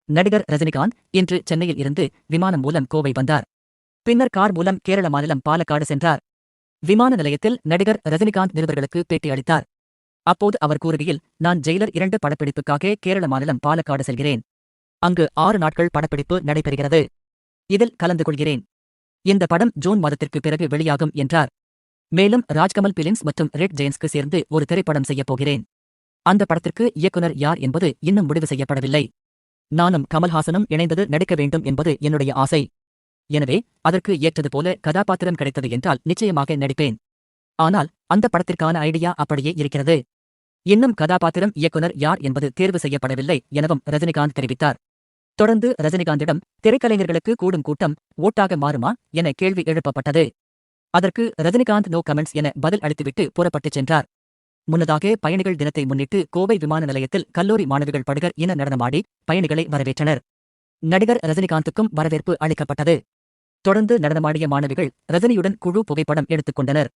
நடிகர் ரஜினிகாந்த் இன்று சென்னையில் இருந்து விமானம் மூலம் கோவை வந்தார். பின்னர் கார் மூலம் கேரள மாநிலம் பாலக்காடு சென்றார். விமான நிலையத்தில் நடிகர் ரஜினிகாந்த் நிருபர்களுக்கு பேட்டி அளித்தார். அப்போது அவர் கூறுகையில், நான் ஜெயிலர் 2 படப்பிடிப்புக்காக கேரள மாநிலம் பாலக்காடு செல்கிறேன். அங்கு 6 நாட்கள் படப்பிடிப்பு நடைபெறுகிறது. இதில் கலந்து கொள்கிறேன். இந்த படம் ஜூன் மாதத்திற்கு பிறகு வெளியாகும் என்றார். மேலும் ராஜ்கமல் பிலிம்ஸ் மற்றும் ரெட் ஜெயன்ஸ்க்கு சேர்ந்து ஒரு திரைப்படம் செய்யப்போகிறேன். அந்த படத்திற்கு இயக்குனர் யார் என்பது இன்னும் முடிவு செய்யப்படவில்லை. நானும் கமல்ஹாசனும் இணைந்தது நடிக்க வேண்டும் என்பது என்னுடைய ஆசை. எனவே அதற்கு ஏற்றது போல கதாபாத்திரம் கிடைத்தது என்றால் நிச்சயமாக நடிப்பேன். ஆனால் அந்த படத்திற்கான ஐடியா அப்படியே இருக்கிறது. இன்னும் கதாபாத்திரம் இயக்குனர் யார் என்பது தேர்வு செய்யப்படவில்லை எனவும் ரஜினிகாந்த் தெரிவித்தார். தொடர்ந்து ரஜினிகாந்திடம் திரைக்கலைஞர்களுக்கு கூடும் கூட்டம் ஓட்டாக மாறுமா என கேள்வி எழுப்பப்பட்டது. அதற்கு ரஜினிகாந்த் நோ கமெண்ட்ஸ் என பதில் அளித்துவிட்டு புறப்பட்டுச் சென்றார். முன்னதாக பயணிகள் தினத்தை முன்னிட்டு கோவை விமான நிலையத்தில் கல்லூரி மாணவிகள் படுகர் இன நடனமாடி பயணிகளை வரவேற்றனர். நடிகர் ரஜினிகாந்துக்கும் வரவேற்பு அளிக்கப்பட்டது. தொடர்ந்து நடனமாடிய மாணவிகள் ரஜினியுடன் குழு புகைப்படம் எடுத்துக் கொண்டனர்.